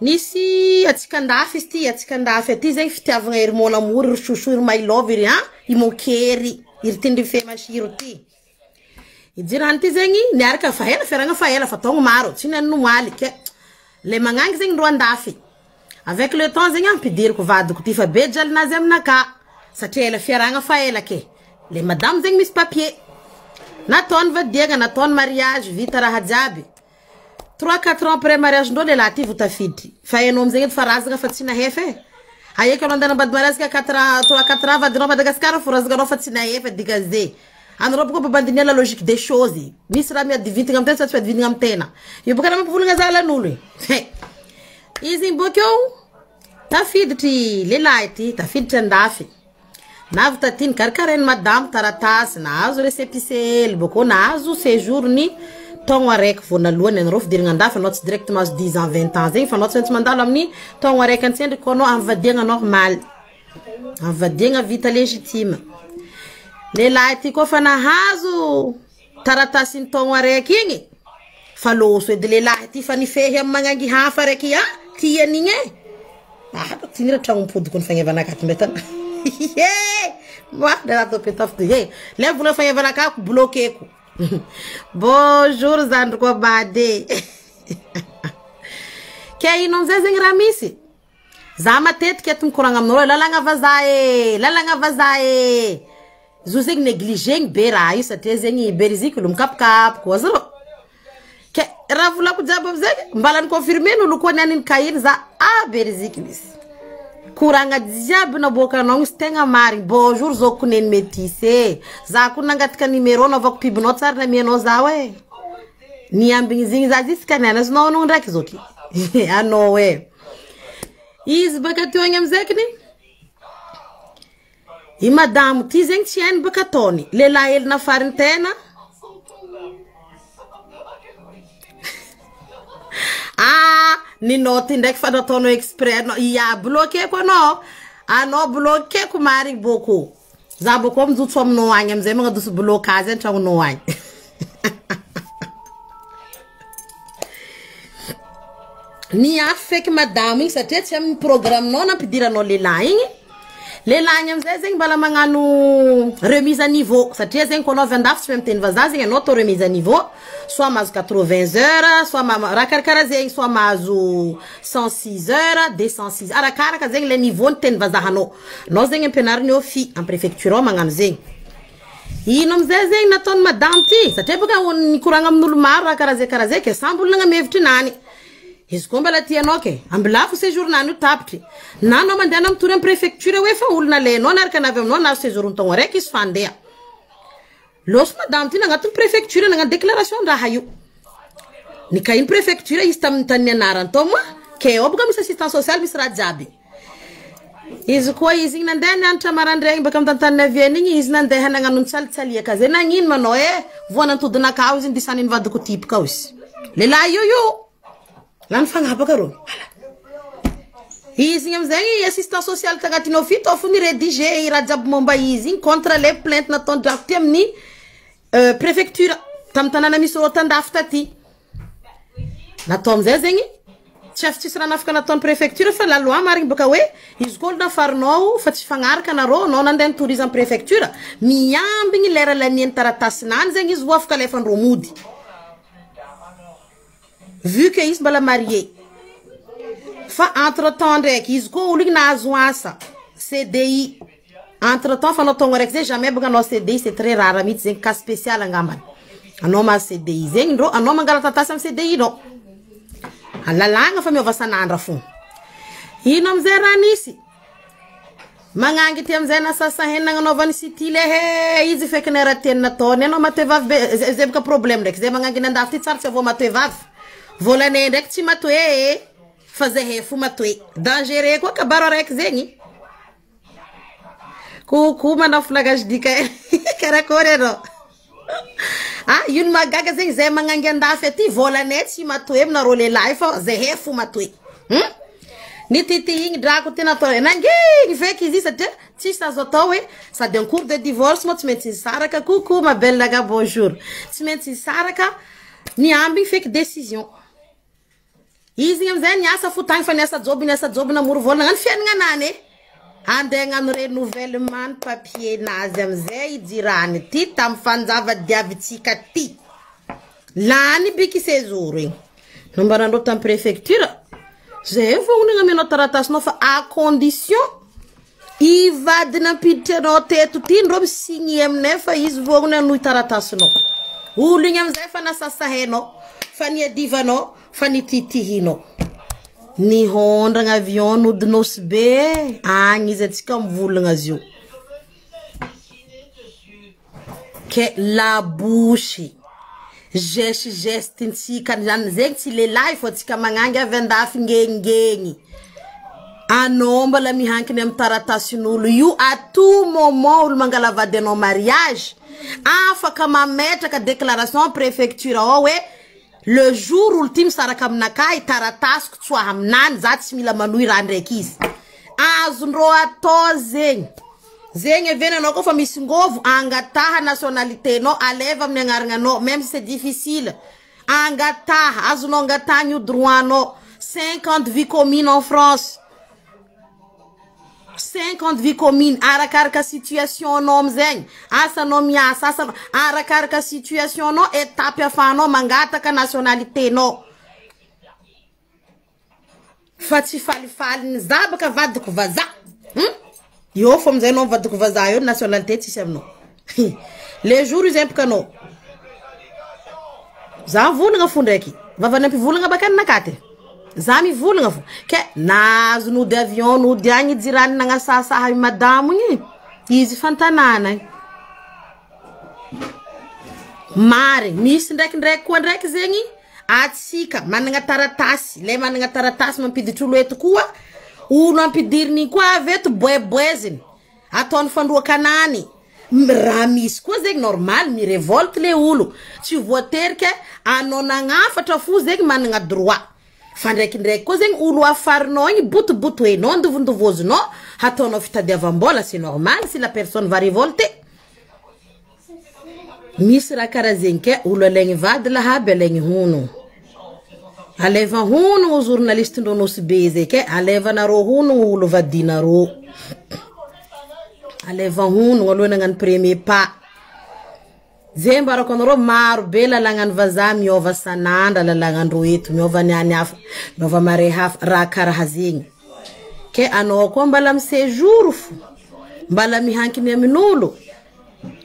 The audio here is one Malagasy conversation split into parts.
Nisy atsikandafy izy ty, atsikandafy aty zegny fitiavagna ery mon amour, ery chouchou, ery my love ery imokery, ery tindry femasiro ty. Idirany ty zegny, niaraka faela, feragna faela, fa tongo maro, tsy nanomaly, ke le magnangy zegny ro andafy. Avec le temps zegny ampidiriko vadiko ty fa be jalinazy aminaka, satria ela fiaragna faela ke. Le madame zegny misy papier. Nataony vadiagna, nataony mariage, vita raha jiaby. 3-4 ans après mariage ndô le laty votafiditry. Fa enao amizegny farazagna fa tsy nahefa e. Ayeky anao andana ambady mariage 3-4 ans vadinao Madagascar fo razagna fa tsy nahefa dikaze. Anao boka babandiny la logique des choses. Misy raha miady vitagna amtena tsy miady vitagna amtena. Io boka nama mpivolagna zalan'olo e. Izy bokeo tafiditry lehilahy ty, tafiditry andafy. Navy tatiny karakarainy madame taratasy, nahazo récépissé, boko nahazo séjour ni taogno araiky vonalohany anao fidirigna andafy anao tsy directement azo 10 ans 20 ans zegny fa anao tsy maintsy mandalo amin'ny taogno araiky antsendry ko anao amivadiagna normal. Amivadiagna vita légitime. Lehilahy ty koa fa nahazo taratasy ny taogno araiky igny fa loso edy lehilahy ty fa nifehy amin'ny magnangy hafa araiky tian'igny e. Tinira tragnompodiko ny fagnavanakaty mbetana. Moi, de la topetaf de hey, le voulez faire vanaka ku bloqué ku. Bonjour Zandro Bade. Ke inom zezeng ramisi. Zama tet ke tum kuranga mno lalanga vazae. Zuzeng negligeng bera isa tezengi berizikulum kap ko zero. Ke ravula ku jabo zeg mbalan confirmer no luko nanin kayin za berizikulis. Kuranga diabo na boka nong stenga mari bonjour zokunen metisse za kunangatika numero na vaku pibno tsar na mieno zawe ni ambing zing za ziskana no no ndraki zoki ano we iz bakati wangam zekni I madame ti zeng tien bakatoni le lael na farintena ni noti ndek fada tono exprès no ya bloqué ko no ano bloqué ko mari boko za boko mzutso mno wanya mzee mga dusu blocage ntwangu no wanya ni afek madame sa tete am programme non apidira no le lagne mzee zeng bala mangano remise à niveau sa tete zeng ko no vendaf sem ten vazazi no to remise à niveau soit mais 80 heures soit ma rakarkara zeng soit mazu 106 heures 206 arakaraka zeng le niveau ten vazahano no zeng penar ni ofi en préfecture mangano zeng ino mzee zeng na ton madame ti sa tete buka on kuranga mnulu mara karaze ke sambul nga mevti nani Iskomba la tianoke amblafu séjour nanu tapti nano mandana mtura en préfecture we fa ulna le non arka na non na séjour ton rek is fandea los madame tina ngatu préfecture nga déclaration da hayu ni kay préfecture istam tanne naran toma ke obga mis assistance sociale misra jabi is ko izing nandana antra marandreng bakam tantanna viening is nande hananga nun sal kaze na ngin manoe vona tudna kauzin disanin vadko tip kaus le la yo Lan fanga bakaro. Izy amzay assistant social tagatino fito funi rédiger irajab momba izy contre les plaintes na ton drafté amni préfecture tamtanana miso tandaftati. Na tom zezengni chef tisra nafka na ton préfecture fa la loi maring bakawe izy na farno fa tsy fagnaraka na ro non anden tourisme préfecture miambigny lera la nien taratasnan zegny izy wafka le fan romudi. Vu que is bala marié fa entre temps rek is ko ulig na azwasa CDI entre temps fa no tongo rek jamais buga no CDI c'est très rare mit zen cas spécial ngaman anoma CDI zen ro anoma ngala tatasam CDI no alalanga fa mi vasanandra fu inom zeranisi mangangi tem zena sasa henna no van sitile he izi feknera ten na to neno mateva zebka problem rek ze mangangi na ndafti tsar se vo mateva volane ndek tsy matoe faze hefu matoe dangereux ko kabaro rek zengi ku mana flagage dika karakore no yun magaga zengi ze mangangi ndafeti volane tsy matoe na role life ze hefu matoe ni titi ing drako tena to nangi feki existe ti sa zotowe ça d'un cours de divorce mo tmeti saraka coucou ma belle laga bonjour tmeti saraka ni ambi feki décision Izy amizay niasa fotagny fa niasa job na morovolagna ngany fiainagna nane. Andeha ngano renouvellement papier nazy amizay idirany ty tam fanjava diavitsika ty. Lany biky séjour igny. Nombarandro tam préfecture. Zay fognona amenao taratasinao fa à condition ivadina pitranao teto ty ndro signé aminay fa izy vognona noy taratasinao. Olo igny amizay fa nasasahenao, fa niadivanao, fa nititihinao. Ni hondragna avion nodinosy be agny izy atsika mivolagna azy io. Ke la bouche geste ntsika zany zegny tsy lehilahy fô tsika magnangy avy andafy ngengengny. Anao mbala mihankiny amin'ny taratasin'olo io à tout moment olo mangalavady anao mariage afaka mametraka déclaration préfecture ao hoe le jour olo ty misaraka aminakay taratasiko tsoa aminany za tsy mila manohy raha ndraiky izy. Azondrô atao zegny. Zegny evena anao koa fa misy ngovo angataha nationalité-nao aleva amin'ny agnarananao même si c'est difficile. Angataha azonao angatahany io droit-nao 50 vies communes en France. 50 vies communes arakaraka situation nao amizegny asanao miasa asa arakaraka situation nao étape afanao mangataka nationalité nao fa tsy falifaly ny zabaka vadiko vaza yo fo amizay nao vadiko vaza yo nationalité tsisy aminao. Les jours izempaka anao za volagna fo ndraiky vavany ampivolagna bakany nakate za mivolagna fo ke nazo nody avion nody agny jirany nagnasasaha madamo igny izy fantanana mare misy ndraiky koa ndraiky zegny atsika managna taratasy le managna taratasy mampiditry olo eto koa olo ampidiriny koa avy eto boeboeziny ataony fandroakanany raha misy koa zegny normal mi révolte le olo tsy voatery ke anao nagnafatra fo zegny managna droit fa ndraiky koa zegny olo afarinao igny botoboto enao ndovondovozinao hataonao fitadiavam-bola c'est normal si la personne va révolter. Misy raha karaha zegny ke olo alaigny vady lahaby alaigny hono. Aleva hono o journaliste ndonosy be zay ke alevanarô hono olo vadinarô. Aleva hono aloha nagnano premier pas. Zay mbarako anarô maro be lalagnany vazaha miova sanandra lalagnandrô eto miova niany hafa miova mare hafa raha karaha zegny. Ke anao koa mbala mi séjour fo mbala mihankiny amin'olo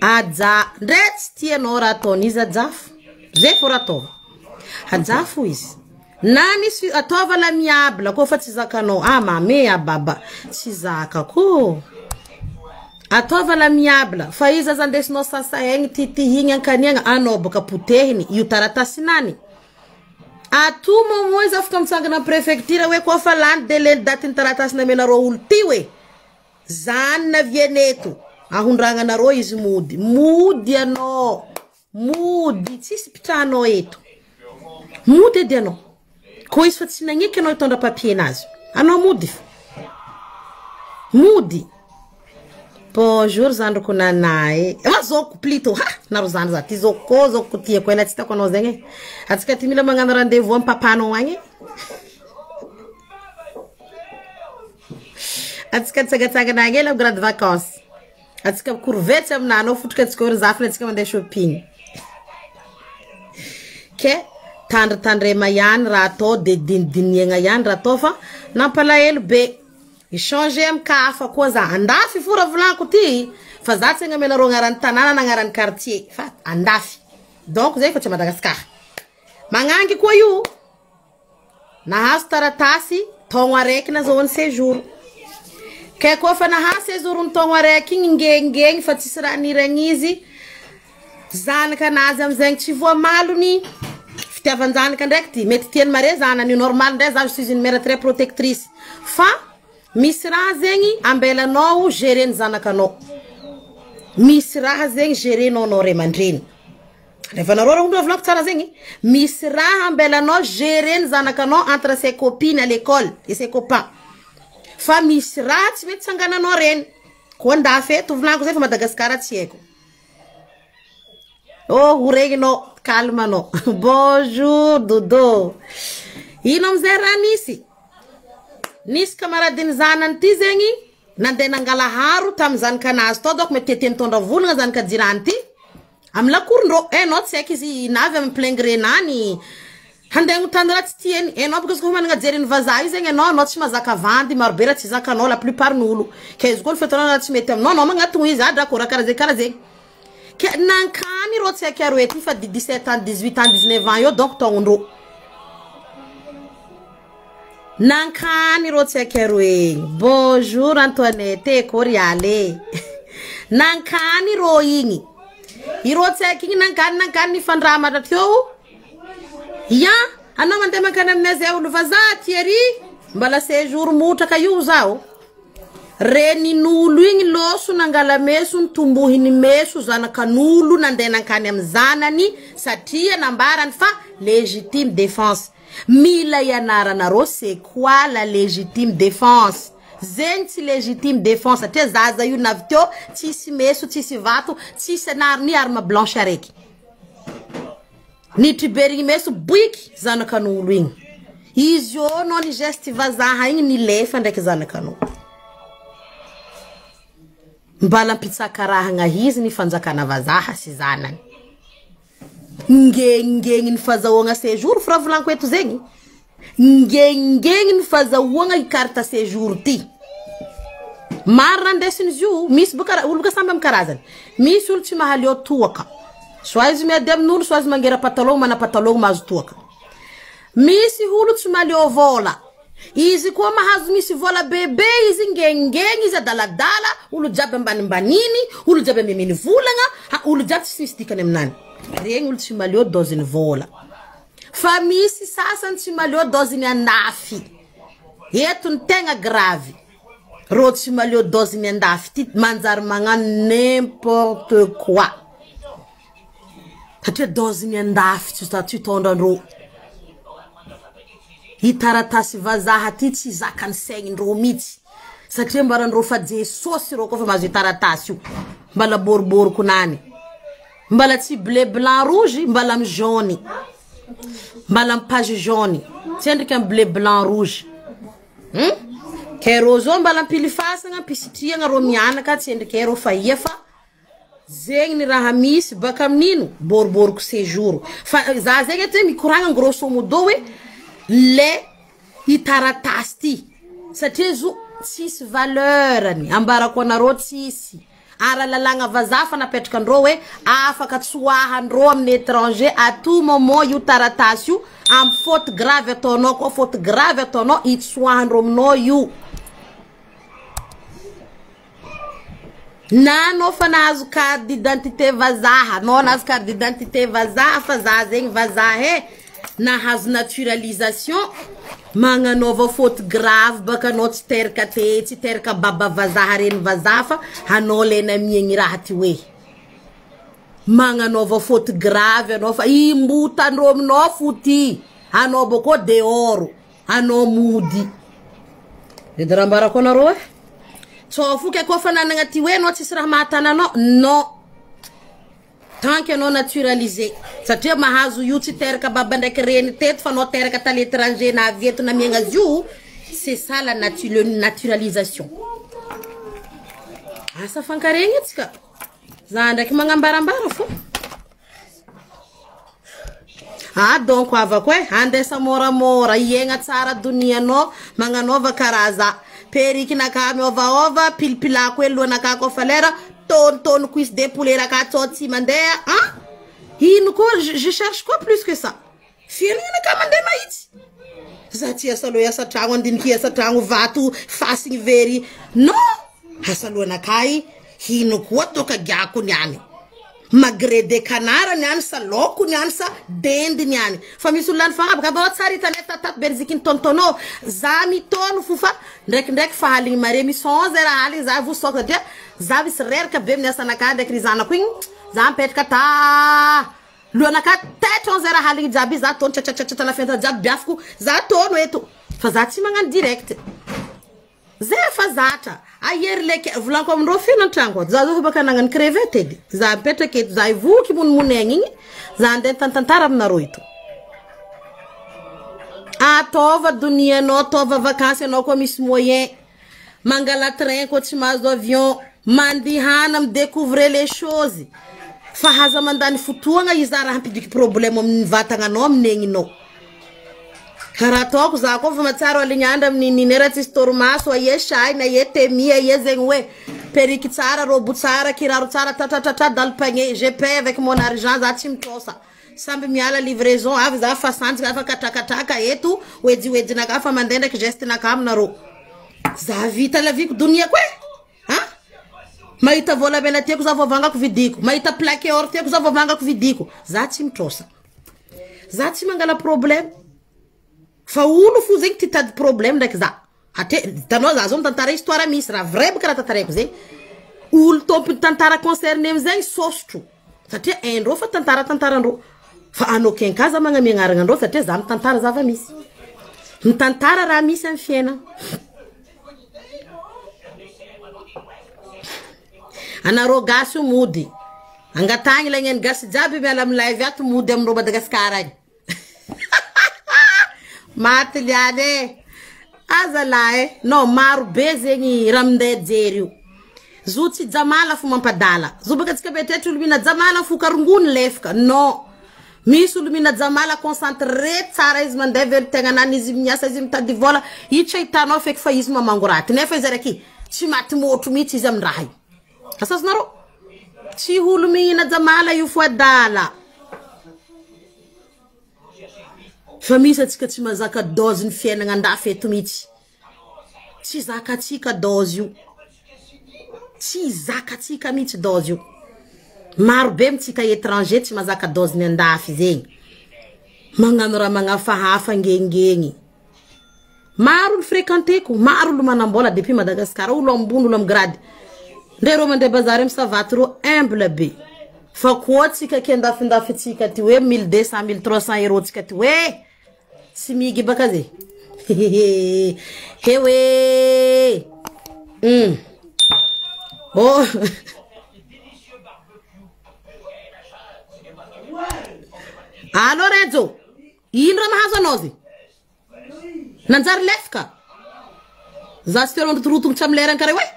aja ndray tsy tianao raha ataony izy ajafo zay fo raha ataova ajafo izy na nisy ataova la miabla koa fa tsy zakanao mame ababa tsy zakako ataova la miabla fa izy aza ndesinao sasahegny titihigny ankaniagna anao baka potehiny io taratasinany à tout moment izy afaka mitsangana préfecture hoe koa fa lany délai datiny taratasina amenarô olo ty hoe zany na vieneto ahondragnanarô izy mody anao mody tsisy pitranao eto mody edy anao ko izy fa tsy nagniky anao hitondra papier nazy anao mody fa mody. Bonjour zandroko nanahy zoko plutôt naro zany za ty zoko tiako ela tsy tako anao zegny atsika ty mila magnano rendez-vous amin'ny papanao agny atsika tsagatsagana agny ela grande vacances atsika courvetsy aminanao fotrika atsika ora zafina atsika mandeha shopping ke tandritandrema ihany raha atao de dinidiniagna ihany raha atao fa nampalahelo be changer am kafa koa za andafy fora volanko ty fa za tsy ngamenarô ngaran'ny tanana na ngaran'ny quartier fa andafy donc zay fa tsy Madagascar magnangy koa io nahazo taratasy taogno araiky nazahoany séjour ke koa fa nahazo séjour ny taogno araiky igny ngengengny fa tsisy raha niragny izy zanaka nazy amizegny tsy voamalony fitiavan-janaka ndraiky ty mety tiany mare zanany normal ndray za je suis une mère très protectrice fa misy raha zegny ambelanao gérer zanakanao misy raha zegny gérenao nao ray mandreny rehefa narô raha volako tsara zegny misy raha ambelanao gérer zanakanao entre ses copines à l'école et ses copains fa misy raha tsy mety sangananao reny ko ndafy eto volako zay fa Madagascar tsy haiko oh regninao calme anao bonjour dodo ino amizay raha nisy kamaradiny zanany ty zegny nandeha nangala haro tam zanakanazy to donc mety mitondra volagna zanaka jirany ty am lakorindrô no tsy haiko izy navy amy plaingrenany handegno tany raha tsy tieny no parce que managna jeriny vazaha io zegny no tsy mazaka vandy maro be raha tsy zakanao la plupart n'olo ke izy koa fetanao raha tsy mety aminao no magnatogno izy d'accord karaha zegny ke nankany rô tsy haiko aroe ty fa 17 ans 18 ans 19 ans io donc tongondrô nankany rô tsy haiko aroe bonjour Antoinette Coriale nankany rô igny iro tsy haiko igny nankany nifandramatra teo ya anao mandeha mankany aminay zay olo vazaha Thierry mbala séjour motraka io zao renin'olo igny loso nangala meso nitombohiny meso zanakan'olo nandeha nankany amy zanany satria nambarany fa légitime défense mila ianaranarô c'est quoi la légitime défense zegny tsy légitime défense satria zaza io navy teo tsisy meso tsisy vato tsisy ni arme blanche araiky ni triberigny meso boiky zanakan'olo igny izy io no ni geste vazaha igny ni lefa ndraiky zanakan'olo mbala mpitsakarahagna izy ni fanjakana vazaha sy zanany ngengeny ny fazahoagna séjour fra volanko eto zegny ngengeny ny fazahoagna i carte séjour ty maro randesiny izy io misy boka olo ka samby amy karazany misy olo tsy mahaly eo toaka soit izy miady amin'olo soit izy mangera patalogo mana patalogo mahazo toaka misy olo tsy mahaly eo vola izy koa mahazo misy vola bebe izy ngengeny izy adaladala olo jiaby ambanimbaniny olo jiaby amemeny volagna olo jiaby tsy misy dikany aminany regny olo tsy mahaly eo doziny vola fa misy sasany tsy mahaly eo doziny andafy eto ny tegna grave ro tsy mahaly eo doziny andafy ty manjary magnano n'importe quoi satria doziny andafy tsy tondrandrô hitaratasy vazaha ty tsy zakany saigny-ndrô mitsy satria mbarandrô fa jesosy rô kofa mahazo hitaratasy io mbala boriboriko nany mbala tsy bleu blanc rouge mbala amy jaune mbala amy page jaune tsy endriky amy bleu blanc rouge ke rô zô mbala ampilifasagna pisitriagna rô mianaka tsy endriky rô fa ia fa zegny ni raha misy baka aminino boriboriko séjour fa za zegny eto mikoragna grosso modo hoe le hitaratasy ty satria zo tsisy valeurany ambarako anarô tsisy ara-lalagna vazaha fa napetraka andrô hoe afaka tsoahandrô amin'ny étranger à tout moment io taratasy io amy faute grave ataonao koa faute grave ataonao itsoahandrô aminao io na anao fa nahazo carte d'identité vazaha anao nahazo carte d'identité vazaha fa za zegny vazaha nahazo naturalisation magnanova faute grave baka anao tsy teraka tsy teraka baba vazaha reny vazaha fa anao lena miegny raha ty hoe magnanova faute grave anao fa imbotandrô aminao foty anao boko dehors anao mody edy raha mbarako anarô tsofoky koa fa nanagna ty hoe anao tsisy raha mahatananao non tant que anao naturalisé satria mahazo io tsy teraka baba ndraiky reny teto fa anao teraka ta l'étranger na avy eto na miegna azy io c'est ça la naturalisation asa fankaregny etsika za ndraiky magnambarambara fo donc avako andesa moramora iegna tsara donianao magnanova karaza periky naka miova pilipilako loanaka kofa lera tonne cuisse d'épaulé raka tsotsi mandeha ino ko je cherche quoi plus que ça firinana ka mandeha mahitsy za tsy asalo asa tragno andiniky asa tragno vato fasigny very non asaloana kai ino ko toka giako niany magre de canara niany sa loko niany sa dendi niany fa misy olany fagnabaka ba tsari taneta tat berzikiny tontono za mitono fufa ndraiky fahaligny mare misy 11 raha haligny za vu soka dia za vis reraka be amin'ny asanaka ndraiky rizanako igny za mipetraka ta loanaka tête 11 raha haligny jiaby za tono tsatsatsatsata la fenta jiaby biafiko za tono eto fa za tsy magnano direct zay fa zatra ayery leky volanko amindrô fino an-tragno za zo baka nagnano crevette edy za mipetraka eto za ivoky monimony igny za andeha tantantara aminarô ito Atova dunia no, tova vacances no ko misy moyen. Mangala train ko tsy mahazo avion, mandihana me découvrir les choses. Fa haza mandany fotoagna izy raha hampidiky problème amin'ny vatagnanao amin'egninao. Karaha ataoko za ko fa matsaro alignandra amin'ny nera tsy stormaso aye shay na ye temi aye zegny hoe periky tsara robo tsara kiraro tsara tatatata dans le panier je paie avec mon argent za tsy mitrosa samby miala livraison avy za fa sanjy afa katrakatraka eto wedi naka fa mandeha ndraiky geste naka aminarô za vita la viko dunia ko ha mahita vola bela tiako za vovangako vidiko mahita plaque or tiako za vovangako vidiko za tsy mitrosa za tsy mangala problème fa olo fu zegny ty tady problème ndraiky za ate tanao za zao mitantara histoire misy raha vrai boka raha tantarako zegny olo tompony tantara concerné amizegny sosotro satria andrô fa tantarandrô fa anao kenkaza magnamia agnarana satria za mitantara zava misy mitantara raha misy amin'ny fiainana anarô gasy io mody angatagny lagneny gasy jiaby miala amin'ny live ato mody amin'rô Madagasikara agny maty liane azalahy no maro be zegny raha minday jery io zo tsy jamala fo mampadala zo baka tsika betetry olo mina jamala fo karongony lefaka no misy olo mina jamala concentré tsara izy mandeha velo tegnanany izy miasa izy mitady vola itsa hitanao feky fa izy mamangoraty nefa izy araky tsy maty motro mihitsy izy amin'ny raha io asazonarô tsy olo mihina jamala io fo adala fa misy atsika tsy mazaka dose ny fiainagna andafy eto mihitsy tsy zakatsika dose io tsy zakatsika mihitsy dose io maro be mitsika étranger tsy mazaka dose ny andafy zegny magnano raha magnafahafa ngengegny maro olo fréquenteko maro olo manambola depuis Madagasikara olo ambony olo amgrady ndre rô mandeha bazary amy savaty rô humble be fa koa tsika ke andafindafy tsika ty hoe 1200 1300 euros tsika ty hoe tsy migy baka ze hewe oh allo Rezo ino raha mahazo anao zy nanjary lefaka za sy toerana torotogno tsy amy lerany kare hoe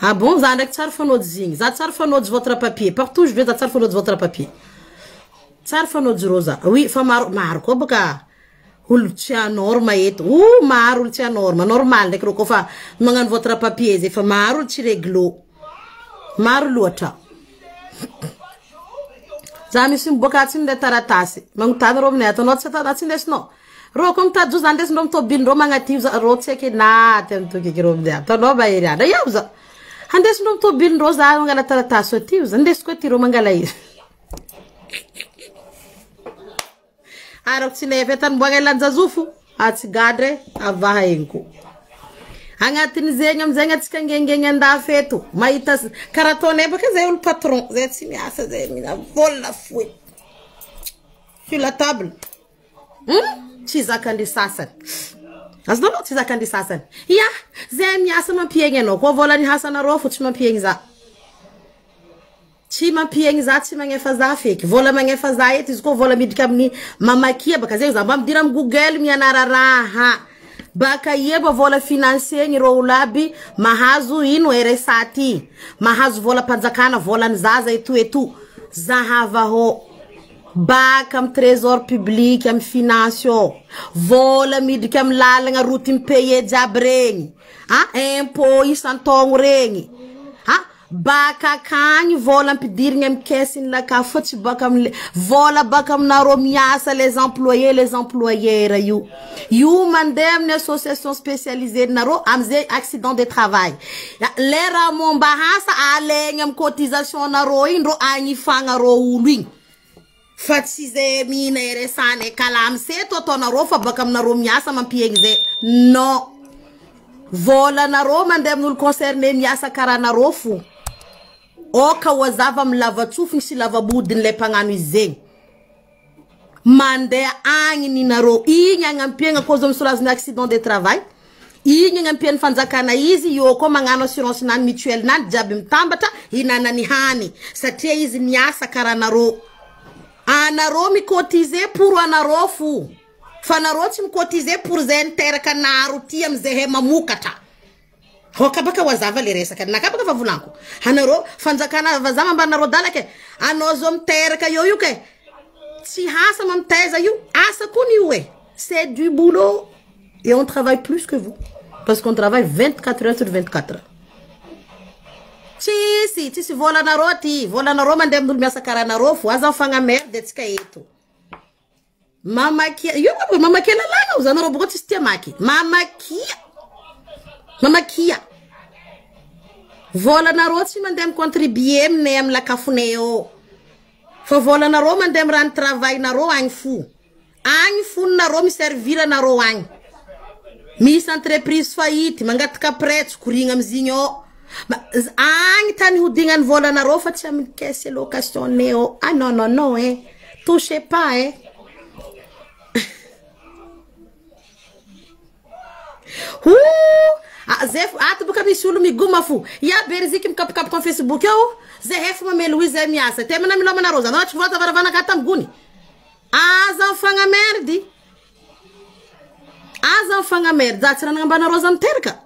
ah bon za ndraiky tsara fanôdy zigny za tsara fanôdy votre papier partout je vais za tsara fanôdy votre papier tsara fanôdy rô za oui fa maro koa baka olo tsy anorma eto maro olo tsy anorma normal ndraiky rô koa fa magnano votre papier zay fa maro olo tsy réglo maro loatra za misy miboaka tsy minday taratasy magnotany rô aminay ato anao tsy taratasy indesinao rô koa mitady za ndesindrô mitôbilindrô magnativy za rô tsy haky naty amitokiky rô aminay ato anao baheriana iaho za andesindrô mitôbilindrô za mangala taratasy aty za ndesiko aty rô mangala izy arako tsy lefy tany mboagna ilanjazofo atsy gadre avaha enko agnatiny zegny amizegny atsika ngengegny andafy eto mahita karaha ataonay baka zay olo patron zay tsy miasa zay mina vola foy sur la table tsy zakandry sasany azonao tsy zakandry sasany ya zay miasa mampiegny anao koa vola ny hasanarô fo tsy mampiegny za tsy mampiegny za tsy magnefa za feky vola magnefa za eto izy koa vola midika amin'ny mamakia baka zay za mba midira amy Google mianara raha baka ieba vola financier ny rô olo aby mahazo ino RSA ty mahazo vola panjakana vola ny zaza eto zahava ho baka amy trésor public amy finance vola midika amy lalagna roty mipaye jiaby regny impôt isan-taogno regny baka kagny vola ampidirigny amy caisse laka fa tsy baka amy vola baka aminarô miasa les employeurs io mandeha amin'ny association spécialisée narô amizay accident de travail lera momba hasa alegny amy cotisation narô igny rô agnifagna rô olo igny fa tsy zay mihina RSA kalamy seto ataonarô fa baka aminarô miasa mampiegny zay non vola narô mandeha amin'olo concerné miasa karaha narô fo oka wazava mlavatsofiny sy lavabodiny le mpagnano izy zegny mandeha agny ninarô igny agnampiegna cause misolazony accident de travail igny ampiany fanjakana izy io ko magnano assurance nan mutuelle nan jiaby mitambatra hinanany hany satria izy miasa kara anaro mikotize pour anaro fo fa anaro tsy mikotize pour zay niteraka naro ty amizay mamokatra hoka baka wazava le resaka nakabaka fa volanko anaro fanjakana vazama mbanaro dalake ano zo miteraka io ke si hasa mamteza io asa kuni uwe c'est du boulot et on travaille plus que vous parce qu'on travaille 24 heures sur 24 heures. Si vola na roti, vola na roma ndem dulmi asakara na rofu, aza fanga merde tika yetu. Mama kia, mama kia la langa uzana robo goti stia maki. Mama kia. Vola na roti mandem contribuer mnem la kafuneo. Fa vola na roma ndem ran travail na ro ang fu. Ang fu na ro mi servira na ro ang. Mis entreprise faillite mangatka preço kuringa mzinyo. Ang tani hudingan vola na ro fa tsy am caisse location neo. Ah non touchez pas Zef atu buka misulu miguma fu ya berziki mkap kwa Facebook yo zehefu mame Louise miasa temena miloma na rosa no chvota varavana katam guni aza fanga merdi aza fanga merdi zatsira ngambana rosa mterka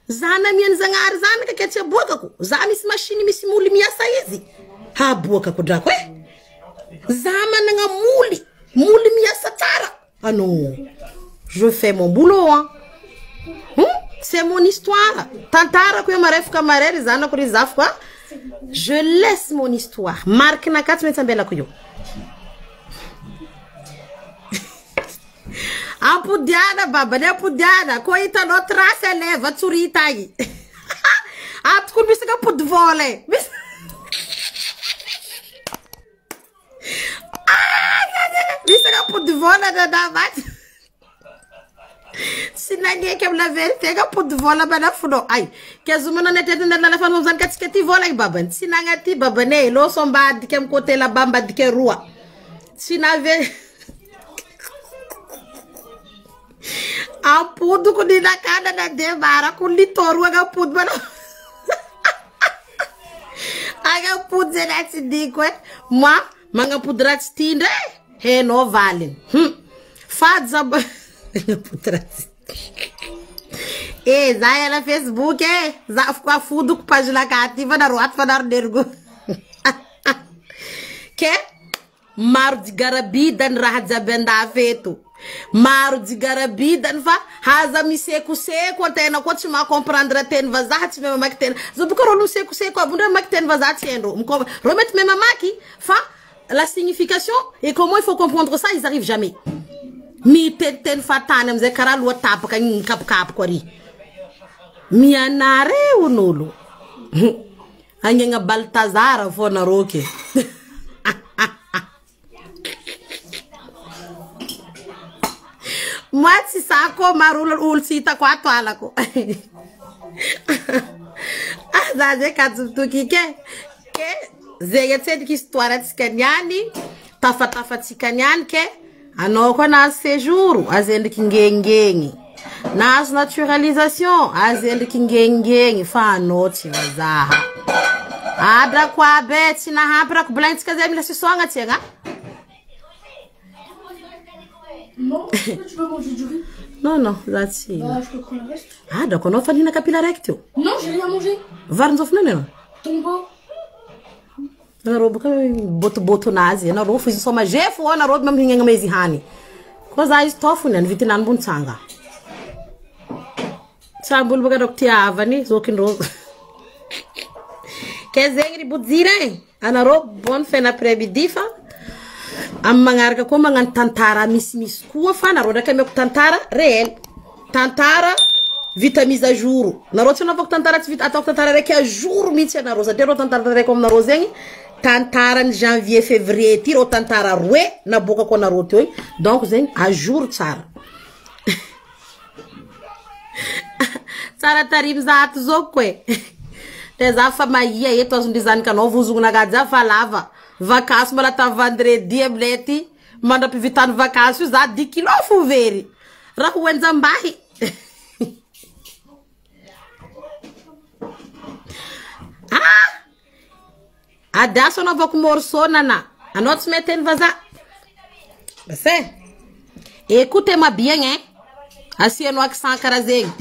zana mien zangar zana ka ketche boka ku za mis machine mis muli miasa hizi ha boka ku dra kwe zama nga muli miasa tara ah non je fais mon boulot hein. C'est mon histoire. Tantara kuya marefu kamareri zana kuri zafu kwa. Je laisse mon histoire. Marque na kati metambela kuyo. Apudiana baba, ne apudiana. Ko ita no trace leva tsuri itai. Atkun bisika pud vole. Bisika pud vole da davat. Sinange kem la vérité ga pour vola bana fudo ay kezumana netete na la fanu zan katikati vola ay baban sinangati babane lo somba dikem côté la bamba dike roi sinave a pudu ko dina kada na de bara ko litoru ga pud bana aga pud zena tidiko moi manga pudrat stinde he no valin fadza zaya na Facebook za kwa fudu ku pagina kativa na roat fanar dergo ke mar di garabidan raha benda fetu mar di garabidan fa haza mi seku tena ko tsima comprendre ten vazati me makten zo bukoro lu seku abunda makten vazati endo mko remettre me mamaki fa la signification et comment il faut comprendre ça ils arrivent jamais. Mi ten fatana mze karalu watapa ka kap kwari mi anare unulu angenga Baltazara fona roke mwati sako marula ulsita kwa twala ko azaje katsutuki ke zeyetse ki histoire tsikanyani tafa tsikanyani ke anoko na séjour azende kingengengi na naturalisation azende kingengengi fa noti wazaha abra kwa beti na hapra ku blank kaze mi songa tienga non tu veux manger du riz non that's it je peux prendre le reste ah donc on fa dina capilla recto non j'ai rien mangé varnzof non tombo na robo ka boto nazi na robo fizi soma jefu ona robo mamhinga mezi hani koza istofu nan vitinan buntsanga sabul baga doktia avani zokin ro kezengri budzire ana robo bon fin après-midi fa am mangarga ko mangan tantara mis ko fa na roda kame tantara réel tantara vita mise à jour na roto na vok tantara vita atok tantara rek a jour mi na rosa dero tantara rek comme na rosengi tantara janvier février tiro tantara rue na boka ko na roto donc zeng a jour tsara tsara tarim zat zokwe teza fama ia yeto azundizani ka novo uzungu na gadza falava vacances mala ta vendredi ebleti manda pivitano vacances za 10 kilo fuveri rahu wenza mbahi Adaso anao ko morceau nana. Anao tsy meteny vaza. C'est. Écoutez-moi bien, hein. Asiano accent karazegny.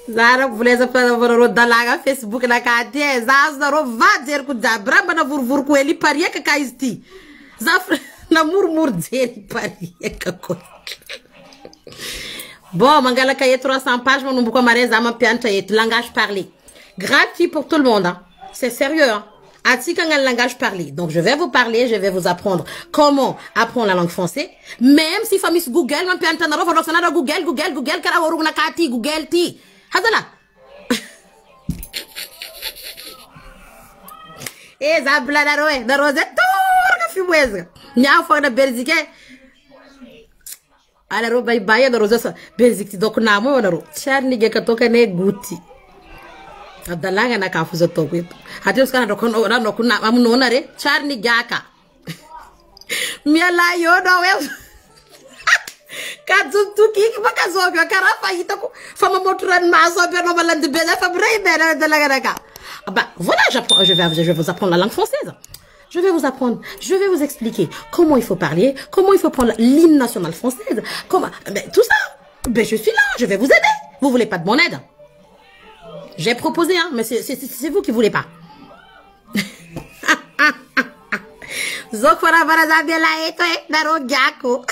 Zara vuleza para dalaga Facebook na katia. Zara vajer ku jabramba na vurvur ku eli parieka ka isti. Zafra na murmur deri parieka ko. Bon, mangala kaye 300 pages, mon beaucoup mareza ma pianta et langage parlé. Gratuit pour tout le monde, hein. C'est sérieux, hein. Atika ngal langage parlé. Donc je vais vous parler, je vais vous apprendre comment apprendre la langue française. Même si famille Google, ma pianta na rofa na Google kara woru na kati Google ti. Hazala. Zabla da rosette turga fimweza. Nya fa na Belgique. Ala ro bye bye da rosessa Belgique donc na mo na ro. Charni ge katoka ne guti. Abdalanga na kafuza tokwetu. Hati usikana na kuna amunona re charni gaka. Miala yodo we. Kazutu kiki baka zobe karafa yitako fama moturan ma zobe no balande bela fa brebe de la garaga. Bah voilà, je vais vous apprendre la langue française. Je vais vous apprendre, je vais vous expliquer comment il faut parler, comment il faut prendre l'hymne national française, comment ben, tout ça. Ben je suis là, je vais vous aider. Vous voulez pas de mon aide? J'ai proposé hein, mais c'est vous qui voulez pas. Zokfara barazabela eto daro gako.